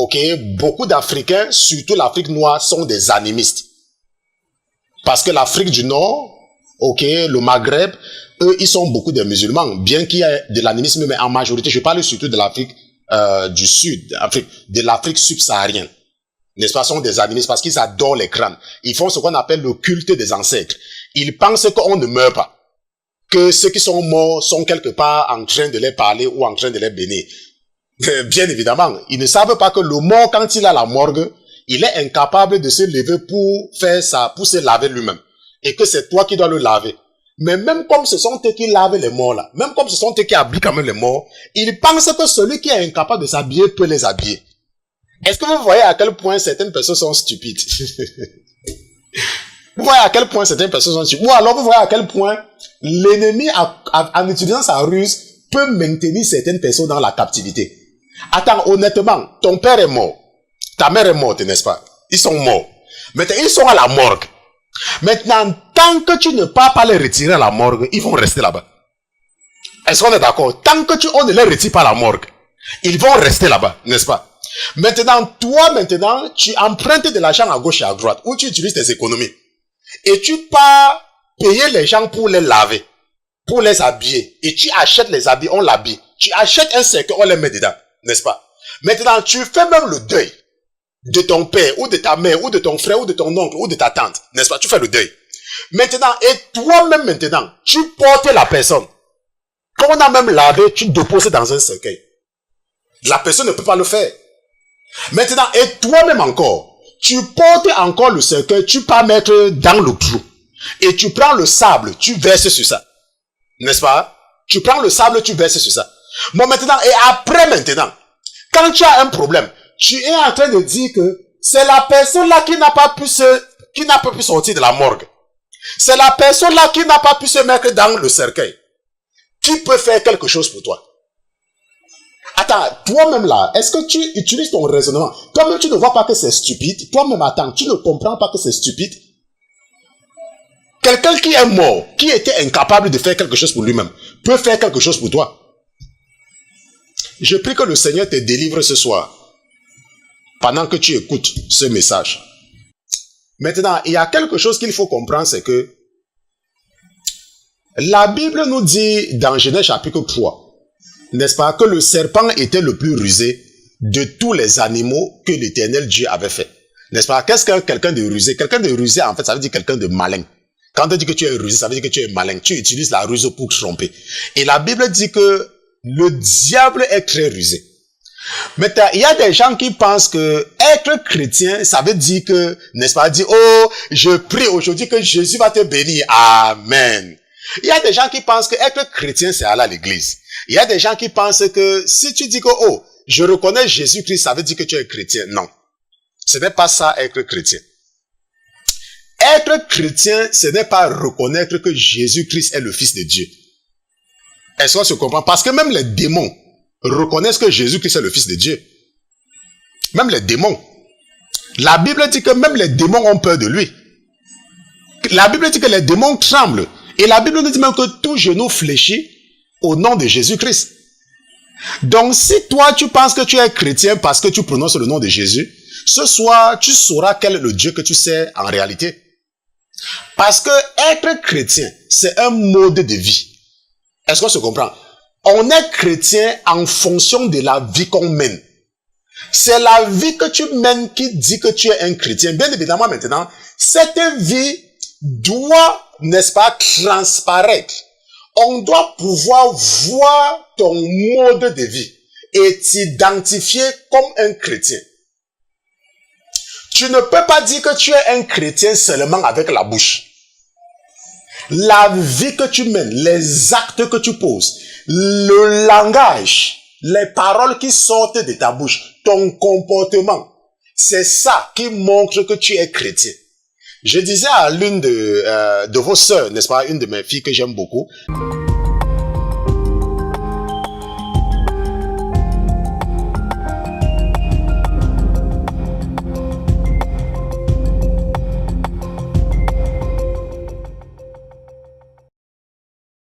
ok, beaucoup d'Africains, surtout l'Afrique noire, sont des animistes. Parce que l'Afrique du Nord, ok, le Maghreb, eux, ils sont beaucoup de musulmans, bien qu'il y ait de l'animisme, mais en majorité, je parle surtout de l'Afrique du Sud, de l'Afrique subsaharienne. N'est-ce pas, sont des animistes parce qu'ils adorent les crânes. Ils font ce qu'on appelle le culte des ancêtres. Ils pensent qu'on ne meurt pas. Que ceux qui sont morts sont quelque part en train de les parler ou en train de les bénir. Bien évidemment, ils ne savent pas que le mort, quand il a la morgue, il est incapable de se lever pour faire ça, pour se laver lui-même. Et que c'est toi qui dois le laver. Mais même comme ce sont eux qui lavent les morts là, même comme ce sont eux qui habillent quand même les morts, ils pensent que celui qui est incapable de s'habiller peut les habiller. Est-ce que vous voyez à quel point certaines personnes sont stupides? Vous voyez à quel point certaines personnes sont stupides? Ou alors vous voyez à quel point l'ennemi, en utilisant sa ruse, peut maintenir certaines personnes dans la captivité. Attends, honnêtement, ton père est mort. Ta mère est morte, n'est-ce pas? Ils sont morts. Maintenant, ils sont à la morgue. Maintenant, tant que tu ne pars pas les retirer à la morgue, ils vont rester là-bas. Est-ce qu'on est d'accord? Tant que on ne les retire pas à la morgue, ils vont rester là-bas, n'est-ce pas? Maintenant, toi, tu empruntes de l'argent à gauche et à droite, ou tu utilises tes économies. Et tu pars payer les gens pour les laver, pour les habiller. Et tu achètes les habits, on l'habille. Tu achètes un cercueil, on les met dedans, n'est-ce pas? Maintenant, tu fais même le deuil de ton père, ou de ta mère, ou de ton frère, ou de ton oncle, ou de ta tante, n'est-ce pas? Tu fais le deuil. Maintenant, et toi-même maintenant, tu portes la personne. Quand on a même lavé, tu déposes dans un cercueil. La personne ne peut pas le faire. Maintenant, et toi-même encore, tu portes encore le cercueil, tu pars mettre dans le trou. Et tu prends le sable, tu verses sur ça. N'est-ce pas? Tu prends le sable, tu verses sur ça. Bon, maintenant, et après maintenant, quand tu as un problème, tu es en train de dire que c'est la personne là qui n'a pas pu sortir de la morgue. C'est la personne là qui n'a pas pu se mettre dans le cercueil. Qui peut faire quelque chose pour toi? Attends, toi-même là, est-ce que tu utilises ton raisonnement? Toi-même, tu ne vois pas que c'est stupide? Toi-même, attends, tu ne comprends pas que c'est stupide? Quelqu'un qui est mort, qui était incapable de faire quelque chose pour lui-même, peut faire quelque chose pour toi. Je prie que le Seigneur te délivre ce soir, pendant que tu écoutes ce message. Maintenant, il y a quelque chose qu'il faut comprendre, c'est que la Bible nous dit dans Genèse chapitre 3, n'est-ce pas, que le serpent était le plus rusé de tous les animaux que l'Éternel Dieu avait fait. N'est-ce pas? Qu'est-ce que quelqu'un de rusé? Quelqu'un de rusé, en fait, ça veut dire quelqu'un de malin. Quand on dit que tu es rusé, ça veut dire que tu es malin. Tu utilises la ruse pour tromper. Et la Bible dit que le diable est très rusé. Maintenant, il y a des gens qui pensent que être chrétien, ça veut dire que, n'est-ce pas, dire, oh, je prie aujourd'hui que Jésus va te bénir. Amen. Il y a des gens qui pensent que être chrétien, c'est aller à l'église. Il y a des gens qui pensent que si tu dis que, oh, je reconnais Jésus-Christ, ça veut dire que tu es chrétien. Non. Ce n'est pas ça, être chrétien. Être chrétien, ce n'est pas reconnaître que Jésus-Christ est le Fils de Dieu. Est-ce qu'on se comprend? Parce que même les démons reconnaissent que Jésus-Christ est le Fils de Dieu. Même les démons. La Bible dit que même les démons ont peur de lui. La Bible dit que les démons tremblent. Et la Bible nous dit même que tout genou fléchit au nom de Jésus-Christ. Donc si toi tu penses que tu es chrétien parce que tu prononces le nom de Jésus, ce soir tu sauras quel est le Dieu que tu sais en réalité. Parce que être chrétien, c'est un mode de vie. Est-ce qu'on se comprend? On est chrétien en fonction de la vie qu'on mène. C'est la vie que tu mènes qui dit que tu es un chrétien. Bien évidemment maintenant, cette vie doit, n'est-ce pas, transparaître. On doit pouvoir voir ton mode de vie et t'identifier comme un chrétien. Tu ne peux pas dire que tu es un chrétien seulement avec la bouche. La vie que tu mènes, les actes que tu poses, le langage, les paroles qui sortent de ta bouche, ton comportement, c'est ça qui montre que tu es chrétien. Je disais à l'une de vos sœurs, n'est-ce pas, une de mes filles que j'aime beaucoup,